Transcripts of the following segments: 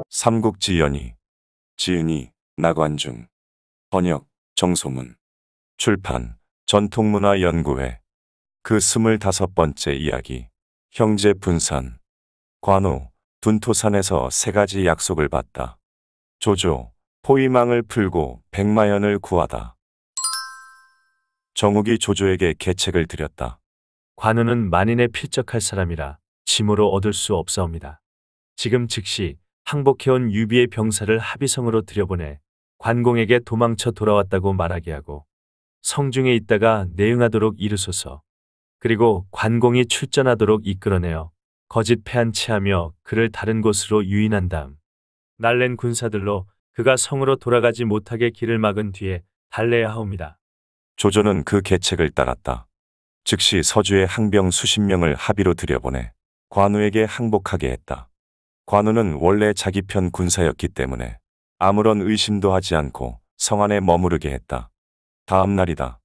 삼국지연의. 지은이, 나관중. 번역, 정소문. 출판, 전통문화연구회. 그 25번째 이야기. 형제 분산. 관우, 둔토산에서 3가지 약속을 받다. 조조, 포위망을 풀고 백마연을 구하다. 정욱이 조조에게 계책을 드렸다. 관우는 만인에 필적할 사람이라 짐으로 얻을 수 없사옵니다. 지금 즉시 항복해온 유비의 병사를 합의성으로 들여보내 관공에게 도망쳐 돌아왔다고 말하게 하고 성중에 있다가 내응하도록 이르소서. 그리고 관공이 출전하도록 이끌어내어 거짓 패한치하며 그를 다른 곳으로 유인한 다음 날랜 군사들로 그가 성으로 돌아가지 못하게 길을 막은 뒤에 달래야 하옵니다. 조조는 그 계책을 따랐다. 즉시 서주의 항병 수십 명을 합의로 들여보내 관우에게 항복하게 했다. 관우는 원래 자기 편 군사였기 때문에 아무런 의심도 하지 않고 성 안에 머무르게 했다. 다음 날이다.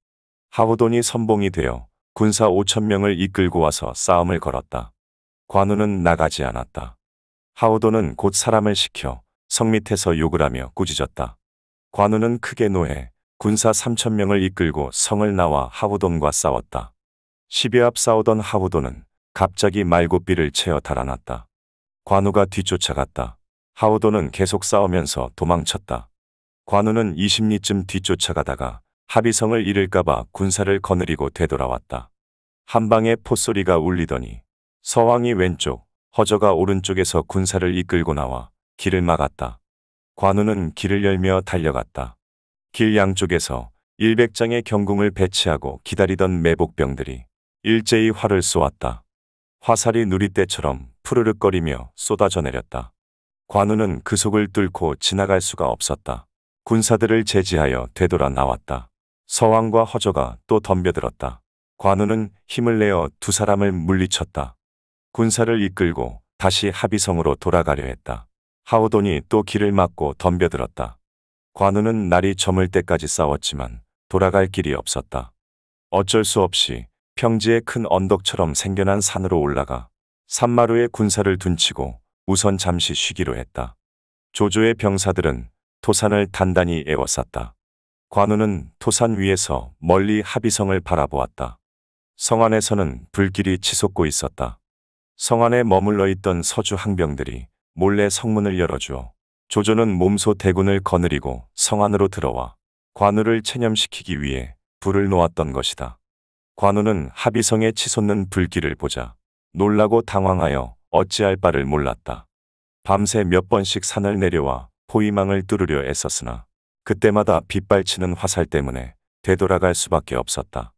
하우돈이 선봉이 되어 군사 5,000명을 이끌고 와서 싸움을 걸었다. 관우는 나가지 않았다. 하우돈은 곧 사람을 시켜 성 밑에서 욕을 하며 꾸짖었다. 관우는 크게 노해 군사 3,000명을 이끌고 성을 나와 하우돈과 싸웠다. 10여 앞 싸우던 하우돈은 갑자기 말고삐를 채어 달아났다. 관우가 뒤쫓아갔다. 하우돈은 계속 싸우면서 도망쳤다. 관우는 20리쯤 뒤쫓아가다가 합의성을 잃을까봐 군사를 거느리고 되돌아왔다. 한방에 포소리가 울리더니 서왕이 왼쪽, 허저가 오른쪽에서 군사를 이끌고 나와 길을 막았다. 관우는 길을 열며 달려갔다. 길 양쪽에서 100장의 경궁을 배치하고 기다리던 매복병들이 일제히 활을 쏘았다. 화살이 누리떼처럼 푸르륵거리며 쏟아져 내렸다. 관우는 그 속을 뚫고 지나갈 수가 없었다. 군사들을 제지하여 되돌아 나왔다. 서왕과 허저가 또 덤벼들었다. 관우는 힘을 내어 2사람을 물리쳤다. 군사를 이끌고 다시 합의성으로 돌아가려 했다. 하우돈이 또 길을 막고 덤벼들었다. 관우는 날이 저물 때까지 싸웠지만 돌아갈 길이 없었다. 어쩔 수 없이 평지의 큰 언덕처럼 생겨난 산으로 올라가 산마루에 군사를 둔치고 우선 잠시 쉬기로 했다. 조조의 병사들은 토산을 단단히 에워쌌다. 관우는 토산 위에서 멀리 합의성을 바라보았다. 성 안에서는 불길이 치솟고 있었다. 성 안에 머물러 있던 서주 항병들이 몰래 성문을 열어주어 조조는 몸소 대군을 거느리고 성 안으로 들어와 관우를 체념시키기 위해 불을 놓았던 것이다. 관우는 합의성에 치솟는 불길을 보자 놀라고 당황하여 어찌할 바를 몰랐다. 밤새 몇 번씩 산을 내려와 포위망을 뚫으려 애썼으나 그때마다 빗발치는 화살 때문에 되돌아갈 수밖에 없었다.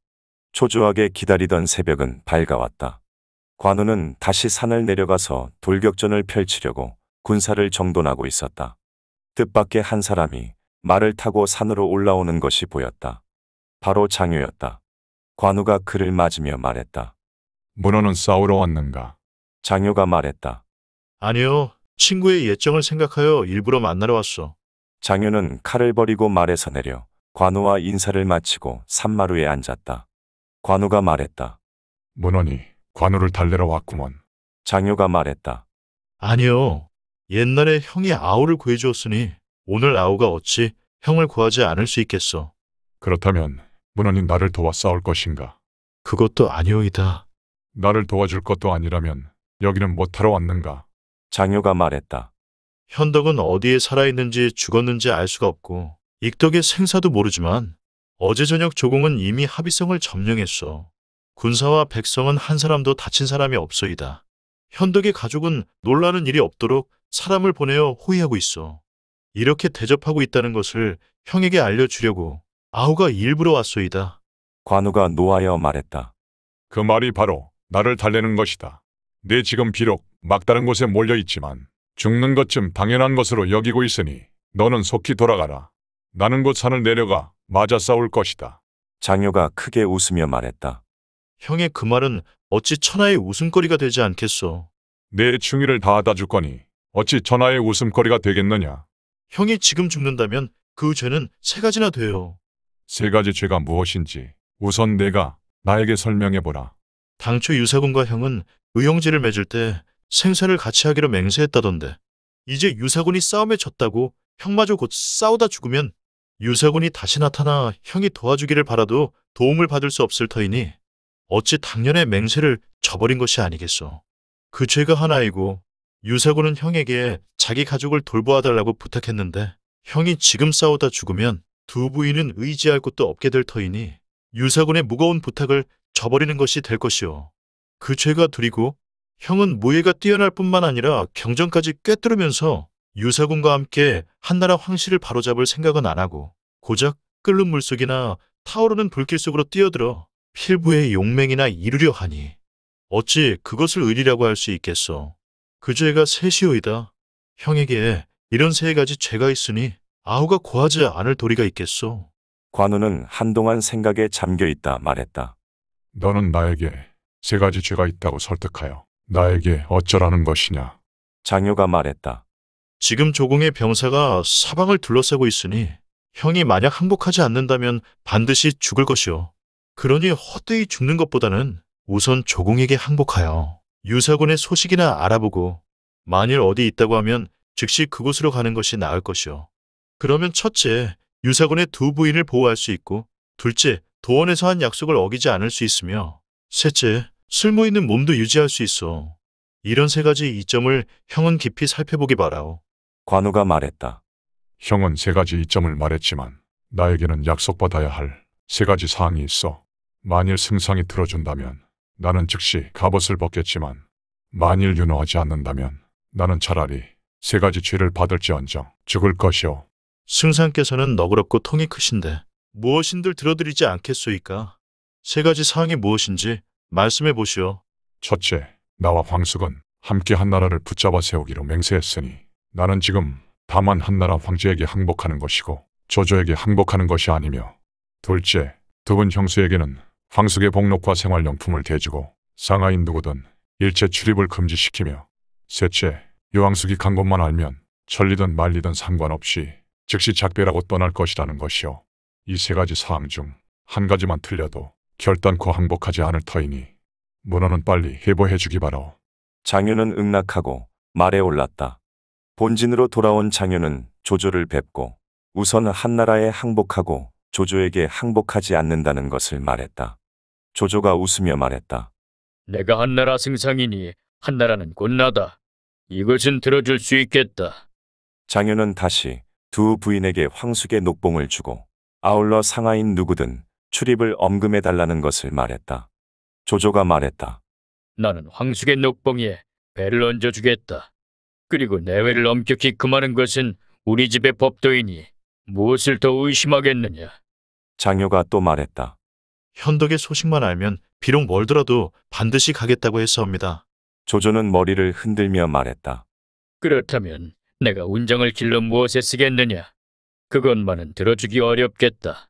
초조하게 기다리던 새벽은 밝아왔다. 관우는 다시 산을 내려가서 돌격전을 펼치려고 군사를 정돈하고 있었다. 뜻밖의 한 사람이 말을 타고 산으로 올라오는 것이 보였다. 바로 장효였다. 관우가 그를 맞으며 말했다. 문호는 싸우러 왔는가? 장효가 말했다. 아니요. 친구의 예정을 생각하여 일부러 만나러 왔어. 장효는 칼을 버리고 말에서 내려 관우와 인사를 마치고 산마루에 앉았다. 관우가 말했다. 문호니 관우를 달래러 왔구먼. 장효가 말했다. 아니요. 옛날에 형이 아우를 구해주었으니 오늘 아우가 어찌 형을 구하지 않을 수 있겠어. 그렇다면 문호니 나를 도와 싸울 것인가? 그것도 아니오이다. 나를 도와줄 것도 아니라면 여기는 못하러 왔는가? 장효가 말했다. 현덕은 어디에 살아있는지 죽었는지 알 수가 없고 익덕의 생사도 모르지만 어제 저녁 조공은 이미 합의성을 점령했어. 군사와 백성은 한 사람도 다친 사람이 없어이다. 현덕의 가족은 놀라는 일이 없도록 사람을 보내어 호위하고 있어. 이렇게 대접하고 있다는 것을 형에게 알려주려고 아우가 일부러 왔소이다. 관우가 노하여 말했다. 그 말이 바로 나를 달래는 것이다. 내 지금 비록 막다른 곳에 몰려있지만 죽는 것쯤 당연한 것으로 여기고 있으니 너는 속히 돌아가라. 나는 곧 산을 내려가 맞아 싸울 것이다. 장효가 크게 웃으며 말했다. 형의 그 말은 어찌 천하의 웃음거리가 되지 않겠소. 내 충의를 다하다 줄 거니 어찌 천하의 웃음거리가 되겠느냐. 형이 지금 죽는다면 그 죄는 3가지나 돼요. 3가지 죄가 무엇인지 우선 내가 나에게 설명해보라. 당초 유사군과 형은 의형제를 맺을 때 생사를 같이 하기로 맹세했다던데. 이제 유사군이 싸움에 졌다고 형마저 곧 싸우다 죽으면 유사군이 다시 나타나 형이 도와주기를 바라도 도움을 받을 수 없을 터이니 어찌 당년의 맹세를 저버린 것이 아니겠소. 그 죄가 하나이고 유사군은 형에게 자기 가족을 돌보아달라고 부탁했는데 형이 지금 싸우다 죽으면 두 부인은 의지할 곳도 없게 될 터이니 유사군의 무거운 부탁을 저버리는 것이 될 것이오. 그 죄가 둘이고 형은 무예가 뛰어날 뿐만 아니라 경전까지 꿰뚫으면서 유사군과 함께 한나라 황실을 바로잡을 생각은 안 하고 고작 끓는 물속이나 타오르는 불길 속으로 뛰어들어 필부의 용맹이나 이루려 하니 어찌 그것을 의리라고 할 수 있겠소. 그 죄가 셋이오이다. 형에게 이런 세 가지 죄가 있으니 아우가 고하지 않을 도리가 있겠소. 관우는 한동안 생각에 잠겨 있다 말했다. 너는 나에게 세 가지 죄가 있다고 설득하여 나에게 어쩌라는 것이냐. 장효가 말했다. 지금 조공의 병사가 사방을 둘러싸고 있으니 형이 만약 항복하지 않는다면 반드시 죽을 것이오. 그러니 헛되이 죽는 것보다는 우선 조공에게 항복하여 유사군의 소식이나 알아보고 만일 어디 있다고 하면 즉시 그곳으로 가는 것이 나을 것이오. 그러면 첫째, 유사군의 두 부인을 보호할 수 있고 둘째, 도원에서 한 약속을 어기지 않을 수 있으며 셋째, 쓸모 있는 몸도 유지할 수 있어. 이런 세 가지 이점을 형은 깊이 살펴보기 바라오. 관우가 말했다. 형은 세 가지 이점을 말했지만 나에게는 약속받아야 할 세 가지 사항이 있어. 만일 승상이 들어준다면 나는 즉시 갑옷을 벗겠지만 만일 윤호하지 않는다면 나는 차라리 세 가지 죄를 받을지언정 죽을 것이오. 승상께서는 너그럽고 통이 크신데 무엇인들 들어드리지 않겠소이까? 세 가지 사항이 무엇인지 말씀해 보시오. 첫째, 나와 황숙은 함께 한나라를 붙잡아 세우기로 맹세했으니 나는 지금 다만 한나라 황제에게 항복하는 것이고 조조에게 항복하는 것이 아니며 둘째, 두 분 형수에게는 황숙의 복록과 생활용품을 대주고 상하인 누구든 일체 출입을 금지시키며 셋째, 유황숙이 간 곳만 알면 천리든 말리든 상관없이 즉시 작별하고 떠날 것이라는 것이오. 이 세 가지 사항 중 한 가지만 틀려도 결단코 항복하지 않을 터이니 문호는 빨리 해보해 주기 바라오. 장효는 응낙하고 말에 올랐다. 본진으로 돌아온 장효는 조조를 뵙고 우선 한나라에 항복하고 조조에게 항복하지 않는다는 것을 말했다. 조조가 웃으며 말했다. 내가 한나라 승상이니 한나라는 곧 나다. 이것은 들어줄 수 있겠다. 장효는 다시 두 부인에게 황숙의 녹봉을 주고 아울러 상하인 누구든 출입을 엄금해달라는 것을 말했다. 조조가 말했다. 나는 황숙의 녹봉에 배를 얹어주겠다. 그리고 내외를 엄격히 금하는 것은 우리 집의 법도이니 무엇을 더 의심하겠느냐. 장효가 또 말했다. 현덕의 소식만 알면 비록 멀더라도 반드시 가겠다고 했사옵니다. 조조는 머리를 흔들며 말했다. 그렇다면 내가 운장을 길러 무엇에 쓰겠느냐. 그것만은 들어주기 어렵겠다.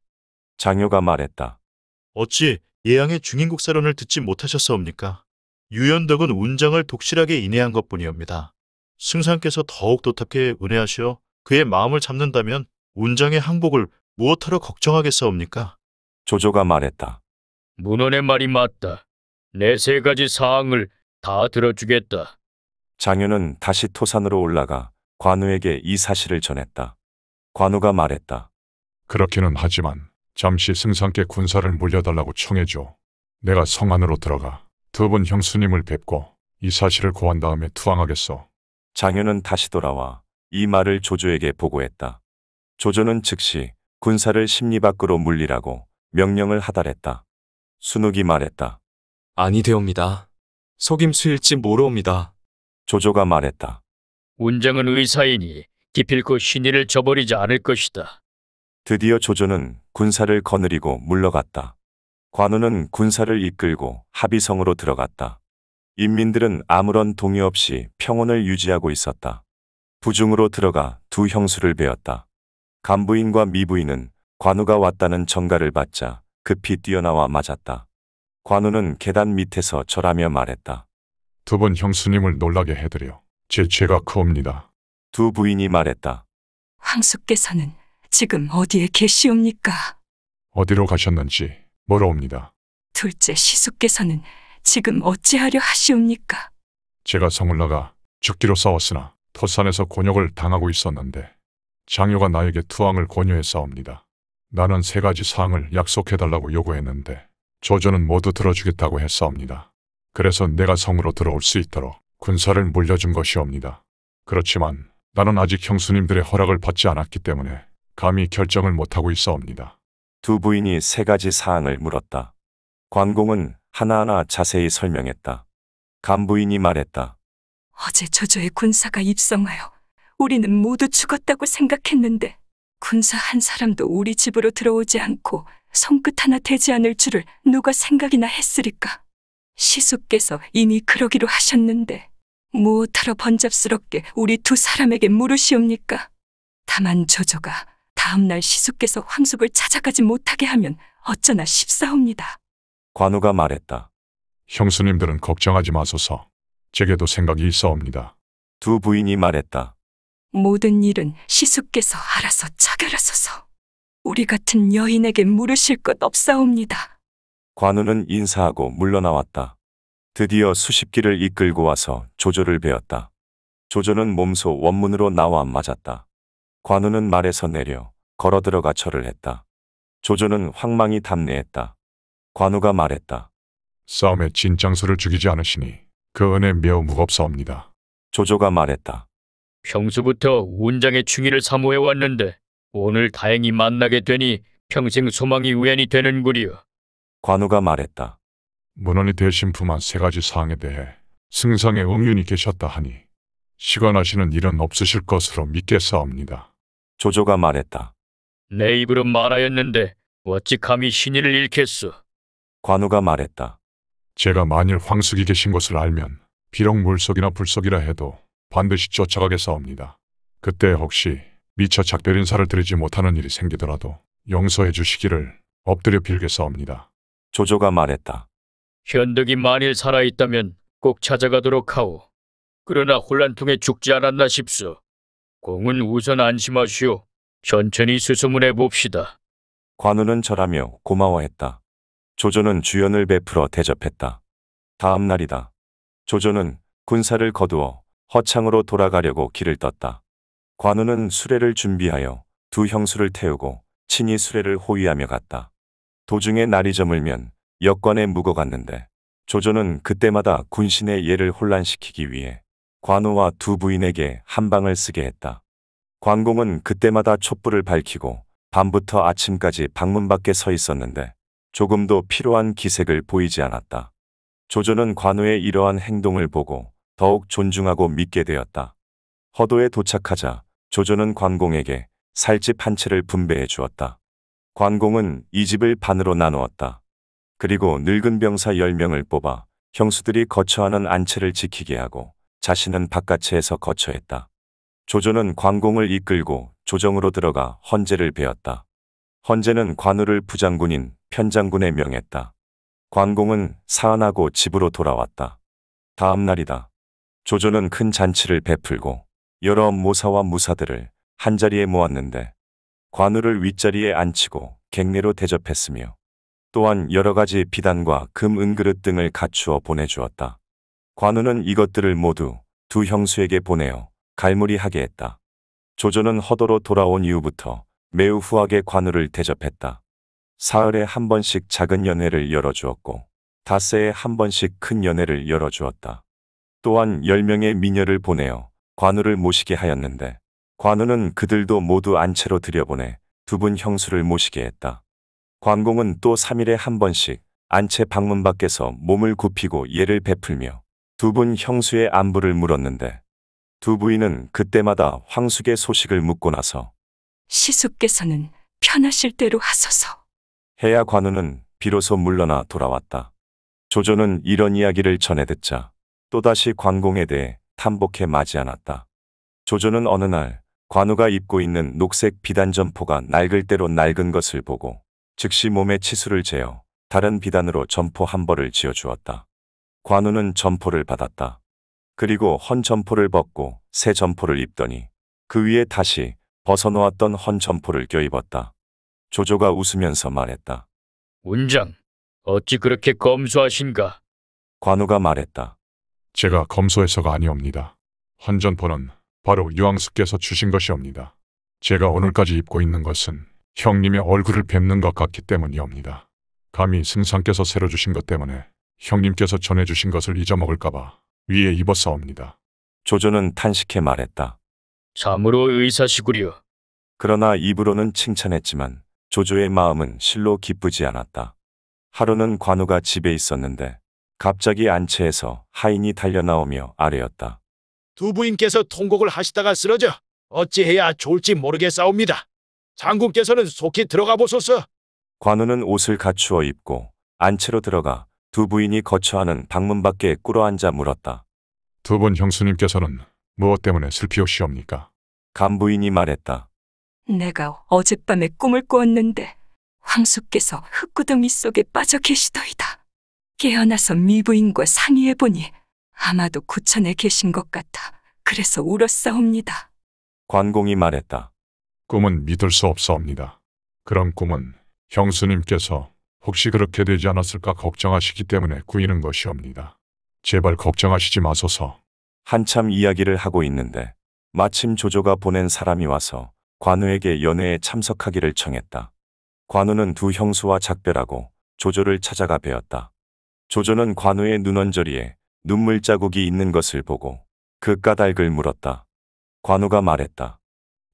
장효가 말했다. 어찌 예양의 중인국사론을 듣지 못하셨사옵니까? 유연덕은 운장을 독실하게 인해한 것뿐이옵니다. 승상께서 더욱 도탑게 은혜하시어 그의 마음을 잡는다면 운장의 항복을 무엇하러 걱정하겠사옵니까? 조조가 말했다. 문원의 말이 맞다. 내 세 가지 사항을 다 들어주겠다. 장효는 다시 토산으로 올라가 관우에게 이 사실을 전했다. 관우가 말했다. 그렇기는 하지만 잠시 승상께 군사를 물려달라고 청해줘. 내가 성 안으로 들어가 두 분 형수님을 뵙고 이 사실을 고한 다음에 투항하겠소. 장효는 다시 돌아와 이 말을 조조에게 보고했다. 조조는 즉시 군사를 심리 밖으로 물리라고 명령을 하달했다. 순욱이 말했다. 아니되옵니다. 속임수일지 모르옵니다. 조조가 말했다. 운장은 의사이니 기필코 신의를 저버리지 않을 것이다. 드디어 조조는 군사를 거느리고 물러갔다. 관우는 군사를 이끌고 합의성으로 들어갔다. 인민들은 아무런 동의 없이 평온을 유지하고 있었다. 부중으로 들어가 두 형수를 베었다. 간부인과 미부인은 관우가 왔다는 전가를 받자 급히 뛰어나와 맞았다. 관우는 계단 밑에서 절하며 말했다. 두 분 형수님을 놀라게 해드려 제 죄가 크옵니다. 두 부인이 말했다. 황숙께서는 지금 어디에 계시옵니까? 어디로 가셨는지 물어옵니다. 둘째 시숙께서는 지금 어찌하려 하시옵니까? 제가 성을 나가 죽기로 싸웠으나 토산에서 곤욕을 당하고 있었는데 장효가 나에게 투항을 권유했사옵니다. 나는 3가지 사항을 약속해달라고 요구했는데 조조는 모두 들어주겠다고 했사옵니다. 그래서 내가 성으로 들어올 수 있도록 군사를 물려준 것이옵니다. 그렇지만 나는 아직 형수님들의 허락을 받지 않았기 때문에 감히 결정을 못하고 있사옵니다. 두 부인이 3가지 사항을 물었다. 관공은 하나하나 자세히 설명했다. 간부인이 말했다. 어제 조조의 군사가 입성하여 우리는 모두 죽었다고 생각했는데 군사 한 사람도 우리 집으로 들어오지 않고 손끝 하나 대지 않을 줄을 누가 생각이나 했으리까. 시수께서 이미 그러기로 하셨는데 무엇하러 번잡스럽게 우리 2 사람에게 물으시옵니까? 다만 조조가 다음날 시수께서 황숙을 찾아가지 못하게 하면 어쩌나 싶사옵니다. 관우가 말했다. 형수님들은 걱정하지 마소서. 제게도 생각이 있사옵니다. 두 부인이 말했다. 모든 일은 시수께서 알아서 처결하소서. 우리 같은 여인에게 물으실 것 없사옵니다. 관우는 인사하고 물러나왔다. 드디어 수십 길을 이끌고 와서 조조를 베었다. 조조는 몸소 원문으로 나와 맞았다. 관우는 말에서 내려 걸어 들어가 절을 했다. 조조는 황망히 답례했다. 관우가 말했다. 싸움에 진장서를 죽이지 않으시니 그 은혜 매우 무겁사옵니다. 조조가 말했다. 평소부터 운장의 충의를 사모해 왔는데 오늘 다행히 만나게 되니 평생 소망이 우연이 되는구려. 관우가 말했다. 문헌이 대신품한 3가지 사항에 대해 승상의 응윤이 계셨다 하니 시관하시는 일은 없으실 것으로 믿겠사옵니다. 조조가 말했다. 내 입으로 말하였는데 어찌 감히 신의를 잃겠소. 관우가 말했다. 제가 만일 황숙이 계신 것을 알면 비록 물속이나 불속이라 해도 반드시 쫓아가겠사옵니다. 그때 혹시 미처 작별 인사를 드리지 못하는 일이 생기더라도 용서해 주시기를 엎드려 빌겠사옵니다. 조조가 말했다. 현덕이 만일 살아있다면 꼭 찾아가도록 하오. 그러나 혼란통에 죽지 않았나 싶소. 공은 우선 안심하시오. 천천히 수소문해 봅시다. 관우는 절하며 고마워했다. 조조는 주연을 베풀어 대접했다. 다음 날이다. 조조는 군사를 거두어 허창으로 돌아가려고 길을 떴다. 관우는 수레를 준비하여 2 형수를 태우고 친히 수레를 호위하며 갔다. 도중에 날이 저물면 역관에 묵어갔는데 조조는 그때마다 군신의 예를 혼란시키기 위해 관우와 2 부인에게 한방을 쓰게 했다. 관공은 그때마다 촛불을 밝히고 밤부터 아침까지 방문 밖에 서 있었는데 조금도 필요한 기색을 보이지 않았다. 조조는 관우의 이러한 행동을 보고 더욱 존중하고 믿게 되었다. 허도에 도착하자 조조는 관공에게 살집 한 채를 분배해 주었다. 관공은 이 집을 반으로 나누었다. 그리고 늙은 병사 10명을 뽑아 형수들이 거처하는 안채를 지키게 하고 자신은 바깥채에서 거처했다. 조조는 관공을 이끌고 조정으로 들어가 헌제를 베었다. 헌제는 관우를 부장군인 편장군에 명했다. 관공은 사안하고 집으로 돌아왔다. 다음 날이다. 조조는 큰 잔치를 베풀고 여러 모사와 무사들을 한자리에 모았는데 관우를 윗자리에 앉히고 객례로 대접했으며 또한 여러 가지 비단과 금 은그릇 등을 갖추어 보내주었다. 관우는 이것들을 모두 2 형수에게 보내어 갈무리하게 했다. 조조는 허도로 돌아온 이후부터 매우 후하게 관우를 대접했다. 사흘에 한 번씩 작은 연회를 열어주었고 닷새에 한 번씩 큰 연회를 열어주었다. 또한 10명의 미녀를 보내어 관우를 모시게 하였는데 관우는 그들도 모두 안채로 들여보내 2 분 형수를 모시게 했다. 관공은 또 3일에 한 번씩 안채 방문 밖에서 몸을 굽히고 예를 베풀며 2 분 형수의 안부를 물었는데 2 부인은 그때마다 황숙의 소식을 묻고 나서 시수께서는 편하실 대로 하소서. 해야 관우는 비로소 물러나 돌아왔다. 조조는 이런 이야기를 전해 듣자 또다시 관공에 대해 탐복해 마지 않았다. 조조는 어느 날 관우가 입고 있는 녹색 비단 점포가 낡을 대로 낡은 것을 보고 즉시 몸에 치수를 재어 다른 비단으로 점포 한 벌을 지어주었다. 관우는 점포를 받았다. 그리고 헌 점포를 벗고 새 점포를 입더니 그 위에 다시 벗어놓았던 헌 점포를 껴입었다. 조조가 웃으면서 말했다. 운장, 어찌 그렇게 검소하신가? 관우가 말했다. 제가 검소해서가 아니옵니다. 환전포는 바로 유황수께서 주신 것이옵니다. 제가 오늘까지 입고 있는 것은 형님의 얼굴을 뵙는 것 같기 때문이옵니다. 감히 승상께서 새로 주신 것 때문에 형님께서 전해주신 것을 잊어먹을까봐 위에 입었사옵니다. 조조는 탄식해 말했다. 참으로 의사시구려. 그러나 입으로는 칭찬했지만 조조의 마음은 실로 기쁘지 않았다. 하루는 관우가 집에 있었는데 갑자기 안채에서 하인이 달려나오며 아뢰었다. 두 부인께서 통곡을 하시다가 쓰러져 어찌해야 좋을지 모르겠사옵니다. 장군께서는 속히 들어가 보소서. 관우는 옷을 갖추어 입고 안채로 들어가 두 부인이 거처하는 방문 밖에 꿇어앉아 물었다. 두 분 형수님께서는 무엇 때문에 슬피오시옵니까? 간부인이 말했다. 내가 어젯밤에 꿈을 꾸었는데 황수께서 흙구덩이 속에 빠져 계시더이다. 깨어나서 미부인과 상의해보니 아마도 구천에 계신 것 같아 그래서 울었사옵니다. 관공이 말했다. 꿈은 믿을 수 없사옵니다. 그런 꿈은 형수님께서 혹시 그렇게 되지 않았을까 걱정하시기 때문에 꾸이는 것이옵니다. 제발 걱정하시지 마소서. 한참 이야기를 하고 있는데 마침 조조가 보낸 사람이 와서 관우에게 연회에 참석하기를 청했다. 관우는 두 형수와 작별하고 조조를 찾아가 뵈었다. 조조는 관우의 눈언저리에 눈물 자국이 있는 것을 보고 그 까닭을 물었다. 관우가 말했다.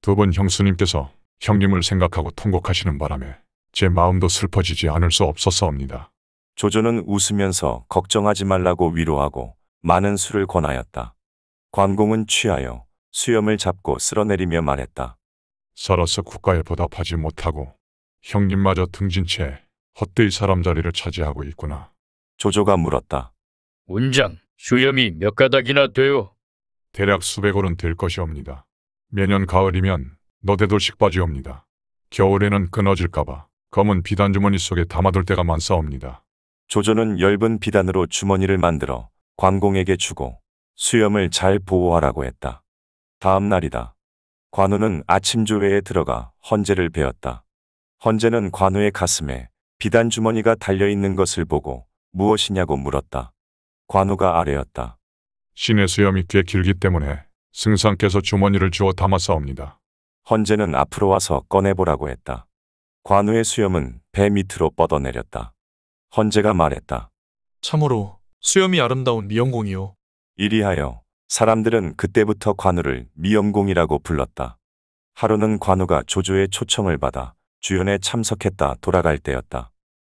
두 분 형수님께서 형님을 생각하고 통곡하시는 바람에 제 마음도 슬퍼지지 않을 수 없었사옵니다. 조조는 웃으면서 걱정하지 말라고 위로하고 많은 술을 권하였다. 관공은 취하여 수염을 잡고 쓸어내리며 말했다. 살아서 국가에 보답하지 못하고 형님마저 등진 채 헛되이 사람 자리를 차지하고 있구나. 조조가 물었다. 운장, 수염이 몇 가닥이나 돼요? 대략 수백올은 될 것이옵니다. 매년 가을이면 너댓돌씩 빠지옵니다. 겨울에는 끊어질까봐 검은 비단 주머니 속에 담아둘 때가 많사옵니다. 조조는 엷은 비단으로 주머니를 만들어 관공에게 주고 수염을 잘 보호하라고 했다. 다음 날이다. 관우는 아침 조회에 들어가 헌제를 베었다. 헌제는 관우의 가슴에 비단 주머니가 달려있는 것을 보고 무엇이냐고 물었다. 관우가 아뢰었다. 신의 수염이 꽤 길기 때문에 승상께서 주머니를 주어 담았사옵니다. 헌제는 앞으로 와서 꺼내보라고 했다. 관우의 수염은 배 밑으로 뻗어내렸다. 헌제가 말했다. 참으로 수염이 아름다운 미영공이요. 이리하여 사람들은 그때부터 관우를 미영공이라고 불렀다. 하루는 관우가 조조의 초청을 받아 주연에 참석했다 돌아갈 때였다.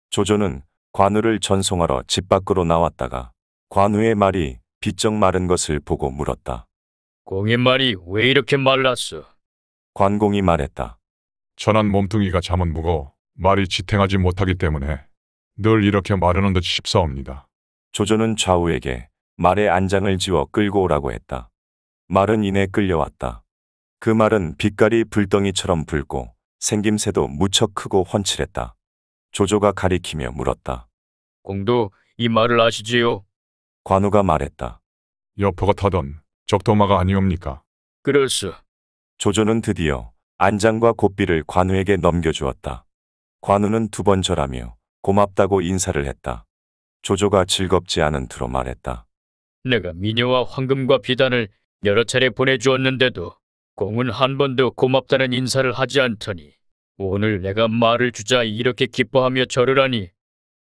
조조는 관우를 전송하러 집 밖으로 나왔다가 관우의 말이 비쩍 마른 것을 보고 물었다. 공의 말이 왜 이렇게 말랐어? 관공이 말했다. 천한 몸뚱이가 잠은 무거워 말이 지탱하지 못하기 때문에 늘 이렇게 마르는 듯 싶사옵니다. 조조는 좌우에게 말의 안장을 지워 끌고 오라고 했다. 말은 이내 끌려왔다. 그 말은 빛깔이 불덩이처럼 붉고 생김새도 무척 크고 훤칠했다. 조조가 가리키며 물었다. 공도 이 말을 아시지요? 관우가 말했다. 여포가 타던 적도마가 아니옵니까? 그렇소. 조조는 드디어 안장과 곱비를 관우에게 넘겨주었다. 관우는 두 번 절하며 고맙다고 인사를 했다. 조조가 즐겁지 않은 투로 말했다. 내가 미녀와 황금과 비단을 여러 차례 보내주었는데도 공은 한 번도 고맙다는 인사를 하지 않더니 오늘 내가 말을 주자 이렇게 기뻐하며 절을 하니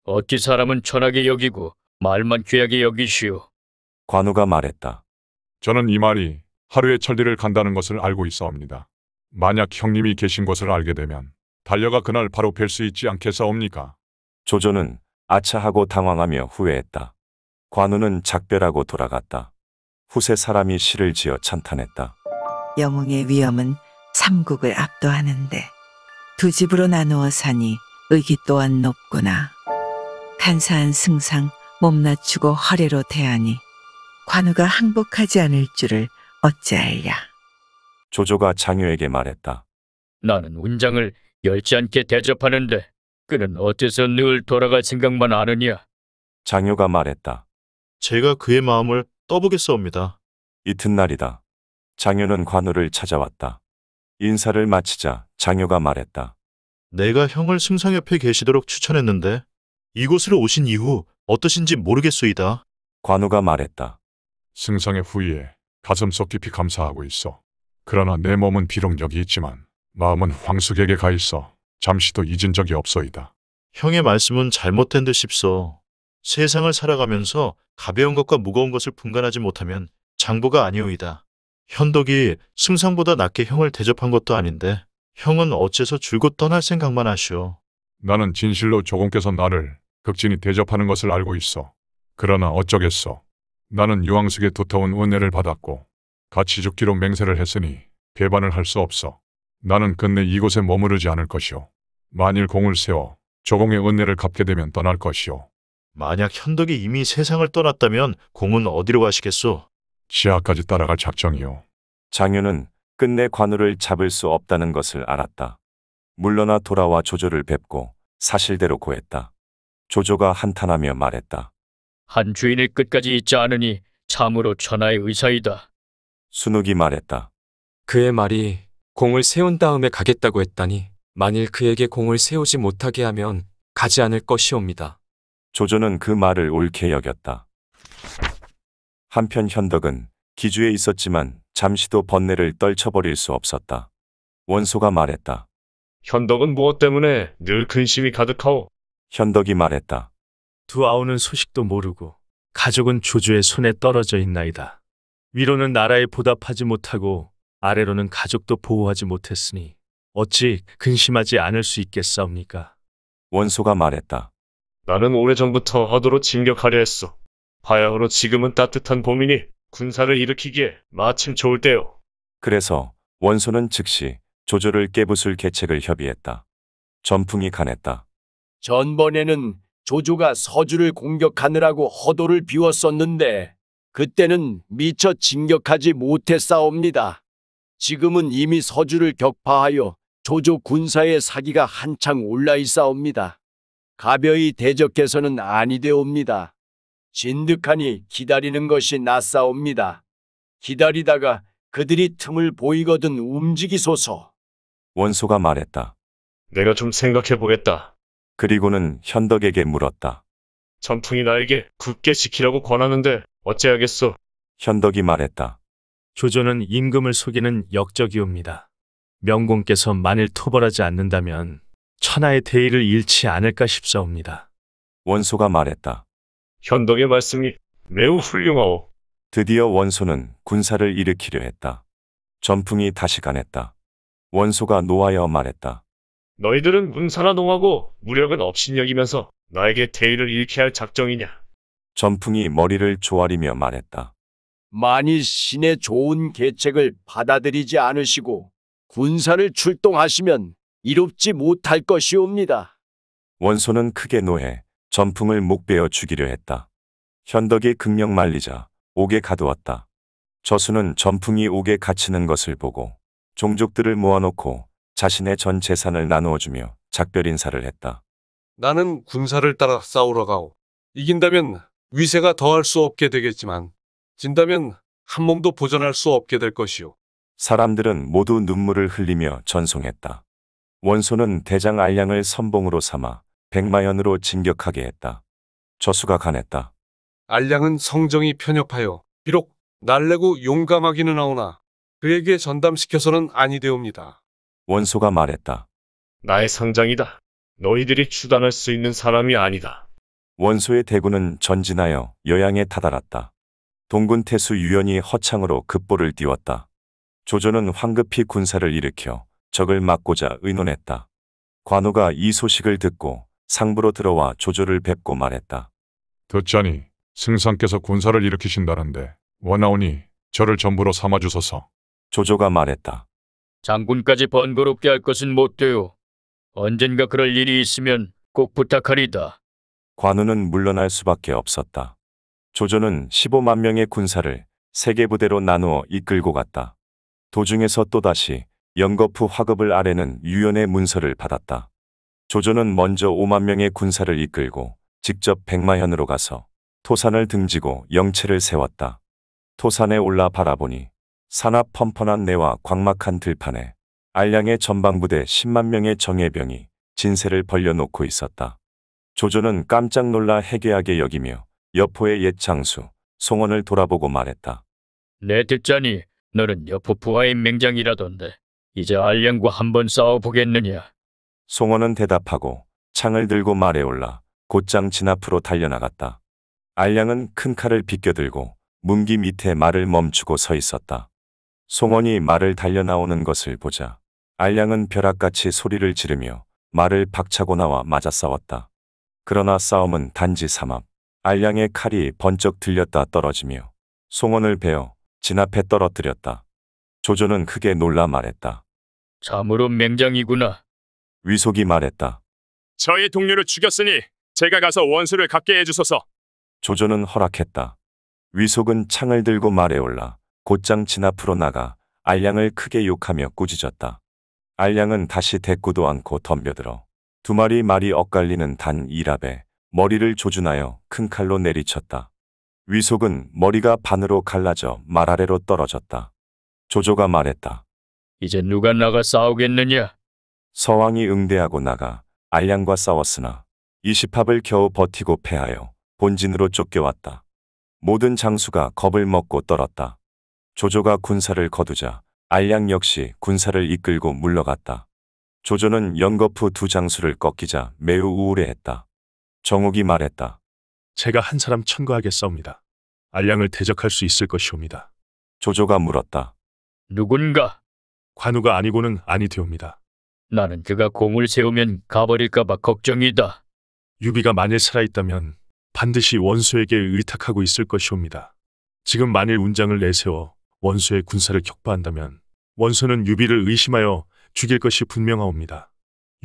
어찌 사람은 천하게 여기고 말만 귀하게 여기시오. 관우가 말했다. 저는 이 말이 하루에 천리를 간다는 것을 알고 있사옵니다. 만약 형님이 계신 곳을 알게 되면 달려가 그날 바로 뵐 수 있지 않겠사옵니까? 조조는 아차하고 당황하며 후회했다. 관우는 작별하고 돌아갔다. 후세 사람이 시를 지어 찬탄했다. 영웅의 위엄은 삼국을 압도하는데 두 집으로 나누어 사니 의기 또한 높구나. 간사한 승상 몸 낮추고 허례로 대하니 관우가 항복하지 않을 줄을 어찌알랴. 조조가 장유에게 말했다. 나는 운장을 열지 않게 대접하는데 그는 어째서 늘 돌아갈 생각만 하느냐? 장유가 말했다. 제가 그의 마음을 떠보겠사옵니다. 이튿날이다. 장유는 관우를 찾아왔다. 인사를 마치자 장유가 말했다. 내가 형을 승상 옆에 계시도록 추천했는데 이곳으로 오신 이후 어떠신지 모르겠소이다. 관우가 말했다. 승상의 후위에 가슴속 깊이 감사하고 있어. 그러나 내 몸은 비록 여기 있지만 마음은 황숙에게 가 있어 잠시도 잊은 적이 없소이다. 형의 말씀은 잘못된 듯 싶소. 세상을 살아가면서 가벼운 것과 무거운 것을 분간하지 못하면 장보가 아니오이다. 현덕이 승상보다 낮게 형을 대접한 것도 아닌데 형은 어째서 줄곧 떠날 생각만 하시오. 나는 진실로 조공께서 나를 극진히 대접하는 것을 알고 있어. 그러나 어쩌겠소. 나는 유황숙의 두터운 은혜를 받았고 같이 죽기로 맹세를 했으니 배반을 할 수 없어. 나는 끝내 이곳에 머무르지 않을 것이오. 만일 공을 세워 조공의 은혜를 갚게 되면 떠날 것이오. 만약 현덕이 이미 세상을 떠났다면 공은 어디로 가시겠소? 지하까지 따라갈 작정이오. 장윤은 끝내 관우를 잡을 수 없다는 것을 알았다. 물러나 돌아와 조조를 뵙고 사실대로 고했다. 조조가 한탄하며 말했다. 한 주인을 끝까지 잊지 않으니 참으로 천하의 의사이다. 순욱이 말했다. 그의 말이 공을 세운 다음에 가겠다고 했다니 만일 그에게 공을 세우지 못하게 하면 가지 않을 것이옵니다. 조조는 그 말을 옳게 여겼다. 한편 현덕은 기주에 있었지만 잠시도 번뇌를 떨쳐버릴 수 없었다. 원소가 말했다. 현덕은 무엇 때문에 늘 근심이 가득하오? 현덕이 말했다. 두 아우는 소식도 모르고 가족은 조조의 손에 떨어져 있나이다. 위로는 나라에 보답하지 못하고 아래로는 가족도 보호하지 못했으니 어찌 근심하지 않을 수 있겠사옵니까? 원소가 말했다. 나는 오래전부터 허도로 진격하려 했소. 바야흐로 지금은 따뜻한 봄이니 군사를 일으키기에 마침 좋을 때요. 그래서 원소는 즉시 조조를 깨부술 계책을 협의했다. 전풍이 간했다. 전번에는 조조가 서주를 공격하느라고 허도를 비웠었는데 그때는 미처 진격하지 못했사옵니다. 지금은 이미 서주를 격파하여 조조 군사의 사기가 한창 올라 있사옵니다. 가벼이 대적해서는 아니되옵니다. 진득하니 기다리는 것이 낫사옵니다. 기다리다가 그들이 틈을 보이거든 움직이소서. 원소가 말했다. 내가 좀 생각해 보겠다. 그리고는 현덕에게 물었다. 전풍이 나에게 굳게 지키라고 권하는데 어찌하겠소? 현덕이 말했다. 조조는 임금을 속이는 역적이옵니다. 명공께서 만일 토벌하지 않는다면 천하의 대의를 잃지 않을까 싶사옵니다. 원소가 말했다. 현덕의 말씀이 매우 훌륭하오. 드디어 원소는 군사를 일으키려 했다. 전풍이 다시 간했다. 원소가 노하여 말했다. 너희들은 문사나 농하고 무력은 업신여기면서 나에게 대의를 잃게 할 작정이냐? 전풍이 머리를 조아리며 말했다. 만일 신의 좋은 계책을 받아들이지 않으시고 군사를 출동하시면 이롭지 못할 것이옵니다. 원소는 크게 노해 전풍을 목베어 죽이려 했다. 현덕이 극력 말리자 옥에 가두었다. 저수는 전풍이 옥에 갇히는 것을 보고 종족들을 모아놓고 자신의 전 재산을 나누어주며 작별 인사를 했다. 나는 군사를 따라 싸우러 가오. 이긴다면 위세가 더할 수 없게 되겠지만 진다면 한 몸도 보전할 수 없게 될 것이오. 사람들은 모두 눈물을 흘리며 전송했다. 원소는 대장 알량을 선봉으로 삼아 백마현으로 진격하게 했다. 저수가 간했다. 알량은 성정이 편협하여 비록 날래고 용감하기는 하오나 그에게 전담시켜서는 아니되옵니다. 원소가 말했다. 나의 상장이다. 너희들이 추단할 수 있는 사람이 아니다. 원소의 대군은 전진하여 여양에 다다랐다. 동군 태수 유연이 허창으로 급보를 띄웠다. 조조는 황급히 군사를 일으켜 적을 막고자 의논했다. 관우가 이 소식을 듣고 상부로 들어와 조조를 뵙고 말했다. 듣자니 승상께서 군사를 일으키신다는데 원하오니 저를 전부로 삼아주소서. 조조가 말했다. 장군까지 번거롭게 할 것은 못돼요. 언젠가 그럴 일이 있으면 꼭 부탁하리다. 관우는 물러날 수밖에 없었다. 조조는 15만 명의 군사를 3개 부대로 나누어 이끌고 갔다. 도중에서 또다시 영거푸 화급을 아래는 유연의 문서를 받았다. 조조는 먼저 5만 명의 군사를 이끌고 직접 백마현으로 가서 토산을 등지고 영체를 세웠다. 토산에 올라 바라보니 산압 펀펀한 내와 광막한 들판에 알량의 전방부대 10만 명의 정예병이 진세를 벌려놓고 있었다. 조조는 깜짝 놀라 해괴하게 여기며 여포의 옛 장수 송원을 돌아보고 말했다. 내 듣자니 너는 여포 부하의 맹장이라던데 이제 알량과 한번 싸워보겠느냐? 송원은 대답하고 창을 들고 말에 올라 곧장 진 앞으로 달려나갔다. 알량은 큰 칼을 비껴들고 문기 밑에 말을 멈추고 서 있었다. 송원이 말을 달려나오는 것을 보자 알량은 벼락같이 소리를 지르며 말을 박차고 나와 맞아 싸웠다. 그러나 싸움은 단지 삼합. 알량의 칼이 번쩍 들렸다 떨어지며 송원을 베어 진 앞에 떨어뜨렸다. 조조는 크게 놀라 말했다. 참으로 맹장이구나. 위속이 말했다. 저의 동료를 죽였으니 제가 가서 원수를 갚게 해주소서. 조조는 허락했다. 위속은 창을 들고 말에 올라 곧장 진 앞으로 나가 알량을 크게 욕하며 꾸짖었다. 알량은 다시 대꾸도 않고 덤벼들어 두 마리 말이 엇갈리는 단 일합에 머리를 조준하여 큰 칼로 내리쳤다. 위속은 머리가 반으로 갈라져 말 아래로 떨어졌다. 조조가 말했다. 이제 누가 나가 싸우겠느냐? 서왕이 응대하고 나가 알량과 싸웠으나 20합을 겨우 버티고 패하여 본진으로 쫓겨왔다. 모든 장수가 겁을 먹고 떨었다. 조조가 군사를 거두자 알량 역시 군사를 이끌고 물러갔다. 조조는 연거푸 두 장수를 꺾이자 매우 우울해했다. 정욱이 말했다. 제가 한 사람 천거하겠사옵니다. 알량을 대적할 수 있을 것이옵니다. 조조가 물었다. 누군가? 관우가 아니고는 아니되옵니다. 나는 그가 공을 세우면 가버릴까봐 걱정이다. 유비가 만일 살아있다면 반드시 원수에게 의탁하고 있을 것이옵니다. 지금 만일 운장을 내세워 원수의 군사를 격파한다면 원수는 유비를 의심하여 죽일 것이 분명하옵니다.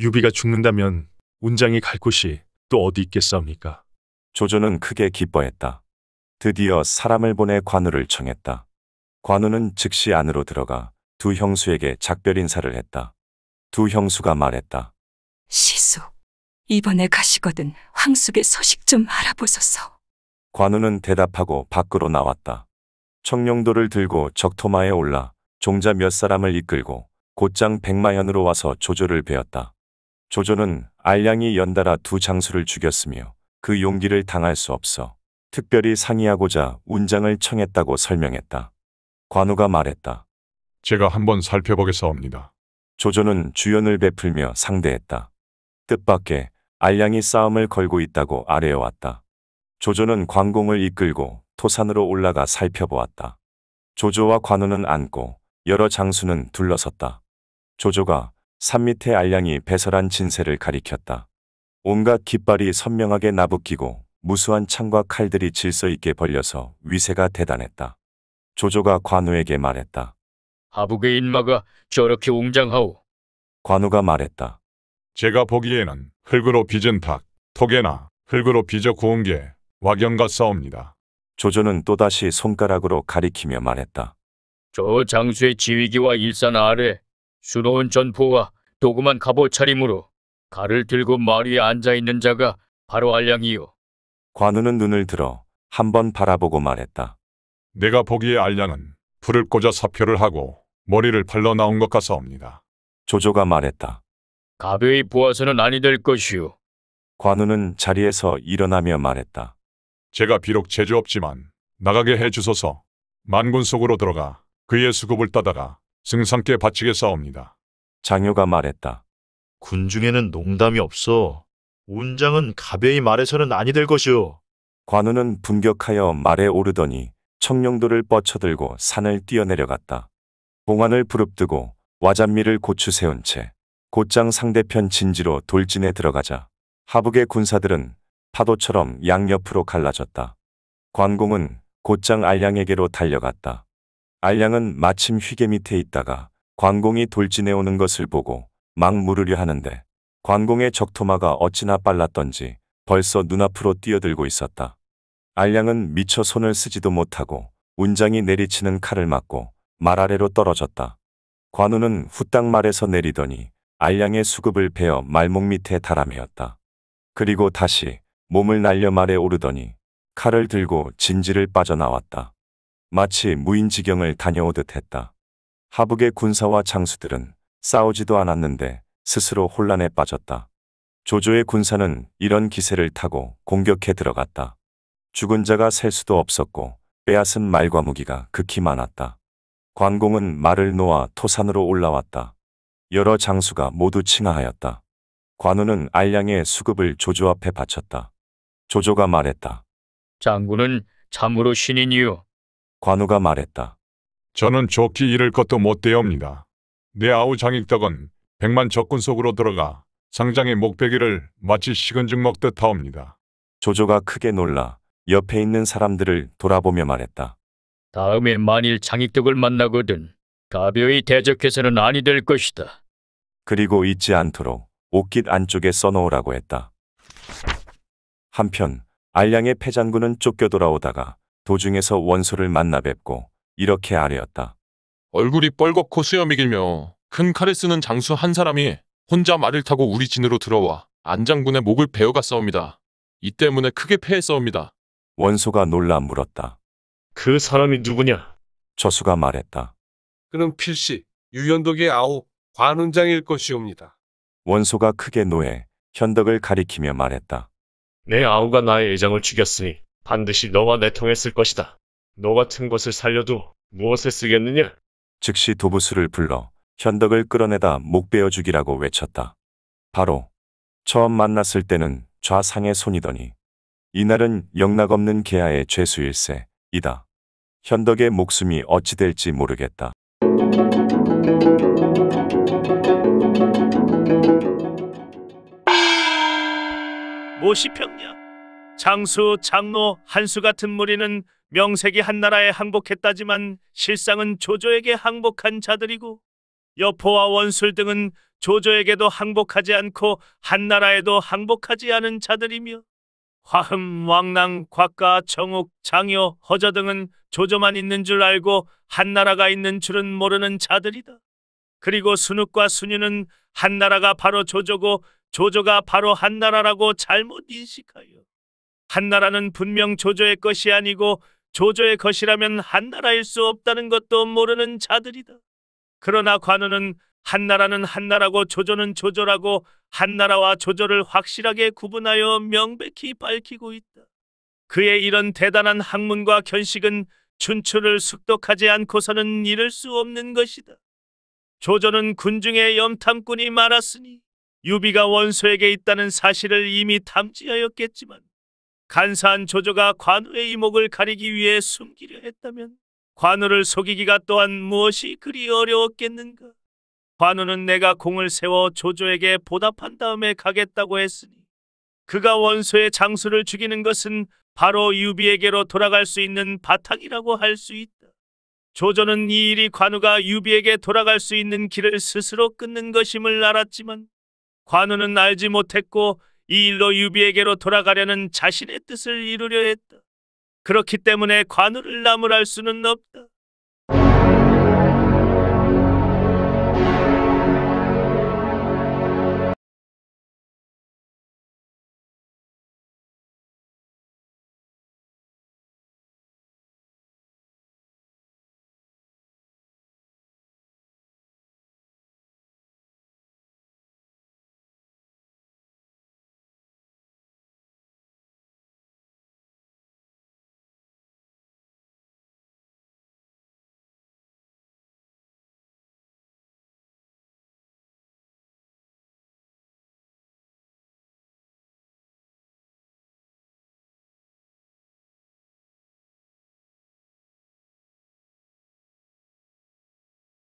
유비가 죽는다면 운장이 갈 곳이 또 어디 있겠사옵니까? 조조는 크게 기뻐했다. 드디어 사람을 보내 관우를 청했다. 관우는 즉시 안으로 들어가 두 형수에게 작별 인사를 했다. 두 형수가 말했다. 시수, 이번에 가시거든 황숙의 소식 좀 알아보소서. 관우는 대답하고 밖으로 나왔다. 청룡도를 들고 적토마에 올라 종자 몇 사람을 이끌고 곧장 백마현으로 와서 조조를 베었다. 조조는 알량이 연달아 두 장수를 죽였으며 그 용기를 당할 수 없어 특별히 상의하고자 운장을 청했다고 설명했다. 관우가 말했다. 제가 한번 살펴보겠사옵니다. 조조는 주연을 베풀며 상대했다. 뜻밖의 알량이 싸움을 걸고 있다고 아뢰어왔다. 조조는 관공을 이끌고 토산으로 올라가 살펴보았다. 조조와 관우는 앉고 여러 장수는 둘러섰다. 조조가 산 밑에 알량이 배설한 진세를 가리켰다. 온갖 깃발이 선명하게 나부끼고 무수한 창과 칼들이 질서 있게 벌려서 위세가 대단했다. 조조가 관우에게 말했다. 하북의 인마가 저렇게 웅장하오. 관우가 말했다. 제가 보기에는 흙으로 빚은 닭, 토개나 흙으로 빚어 구운 게 와경 같사옵니다. 조조는 또다시 손가락으로 가리키며 말했다. 저 장수의 지휘기와 일산 아래 수놓은 전포와 도구만 갑옷 차림으로 칼을 들고 말 위에 앉아있는 자가 바로 알량이요. 관우는 눈을 들어 한번 바라보고 말했다. 내가 보기에 알량은 불을 꽂아 사표를 하고 머리를 팔러 나온 것 같사옵니다. 조조가 말했다. 가벼이 보아서는 아니 될 것이오. 관우는 자리에서 일어나며 말했다. 제가 비록 재주 없지만 나가게 해주소서. 만군 속으로 들어가 그의 수급을 따다가 승상께 바치겠사옵니다. 장효가 말했다. 군중에는 농담이 없어. 운장은 가벼이 말해서는 아니 될 것이오. 관우는 분격하여 말에 오르더니 청룡도를 뻗쳐들고 산을 뛰어내려갔다. 봉환을 부릅뜨고 와잔미를 고추 세운 채 곧장 상대편 진지로 돌진에 들어가자 하북의 군사들은 파도처럼 양옆으로 갈라졌다. 관공은 곧장 알량에게로 달려갔다. 알량은 마침 휘게 밑에 있다가 관공이 돌진해 오는 것을 보고 막 물으려 하는데 관공의 적토마가 어찌나 빨랐던지 벌써 눈앞으로 뛰어들고 있었다. 알량은 미처 손을 쓰지도 못하고 운장이 내리치는 칼을 맞고 말 아래로 떨어졌다. 관우는 후딱 말에서 내리더니 알량의 수급을 베어 말목 밑에 달아매었다. 그리고 다시 몸을 날려 말에 오르더니 칼을 들고 진지를 빠져나왔다. 마치 무인지경을 다녀오듯 했다. 하북의 군사와 장수들은 싸우지도 않았는데 스스로 혼란에 빠졌다. 조조의 군사는 이런 기세를 타고 공격해 들어갔다. 죽은 자가 셀 수도 없었고 빼앗은 말과 무기가 극히 많았다. 관공은 말을 놓아 토산으로 올라왔다. 여러 장수가 모두 칭하하였다. 관우는 알량의 수급을 조조 앞에 바쳤다. 조조가 말했다. 장군은 참으로 신인이요. 관우가 말했다. 저는 좋기 잃을 것도 못되옵니다. 내 아우 장익덕은 100만 적군 속으로 들어가 상장의 목베기를 마치 식은 죽 먹듯 하옵니다. 조조가 크게 놀라 옆에 있는 사람들을 돌아보며 말했다. 다음에 만일 장익덕을 만나거든 가벼이 대적해서는 아니 될 것이다. 그리고 잊지 않도록 옷깃 안쪽에 써놓으라고 했다. 한편 알량의 패장군은 쫓겨 돌아오다가 도중에서 원소를 만나 뵙고 이렇게 아뢰었다. 얼굴이 뻘겋고 수염이 길며 큰 칼을 쓰는 장수 한 사람이 혼자 말을 타고 우리 진으로 들어와 안장군의 목을 베어갔사옵니다. 이 때문에 크게 패했사옵니다. 원소가 놀라 물었다. 그 사람이 누구냐? 저수가 말했다. 그는 필시 유연덕의 아우 관운장일 것이옵니다. 원소가 크게 노해 현덕을 가리키며 말했다. 내 아우가 나의 애장을 죽였으니 반드시 너와 내통했을 것이다. 너 같은 것을 살려도 무엇에 쓰겠느냐? 즉시 도부수를 불러 현덕을 끌어내다 목 베어 죽이라고 외쳤다. 바로 처음 만났을 때는 좌상의 손이더니 이날은 영락없는 계하의 죄수일세 이다. 현덕의 목숨이 어찌 될지 모르겠다. 모시평야 장수, 장로, 한수 같은 무리는 명색이 한나라에 항복했다지만 실상은 조조에게 항복한 자들이고 여포와 원술 등은 조조에게도 항복하지 않고 한나라에도 항복하지 않은 자들이며 화흠, 왕랑, 곽가, 정욱, 장여, 허저 등은 조조만 있는 줄 알고 한나라가 있는 줄은 모르는 자들이다. 그리고 순욱과 순유는 한나라가 바로 조조고 조조가 바로 한나라라고 잘못 인식하여 한나라는 분명 조조의 것이 아니고 조조의 것이라면 한나라일 수 없다는 것도 모르는 자들이다. 그러나 관우는 한나라는 한나라고 조조는 조조라고 한나라와 조조를 확실하게 구분하여 명백히 밝히고 있다. 그의 이런 대단한 학문과 견식은 춘추를 숙독하지 않고서는 이룰 수 없는 것이다. 조조는 군중에 염탐꾼이 많았으니 유비가 원소에게 있다는 사실을 이미 탐지하였겠지만 간사한 조조가 관우의 이목을 가리기 위해 숨기려 했다면 관우를 속이기가 또한 무엇이 그리 어려웠겠는가. 관우는 내가 공을 세워 조조에게 보답한 다음에 가겠다고 했으니 그가 원소의 장수를 죽이는 것은 바로 유비에게로 돌아갈 수 있는 바탕이라고 할 수 있다. 조조는 이 일이 관우가 유비에게 돌아갈 수 있는 길을 스스로 끊는 것임을 알았지만 관우는 알지 못했고 이 일로 유비에게로 돌아가려는 자신의 뜻을 이루려 했다. 그렇기 때문에 관우를 나무랄 수는 없다.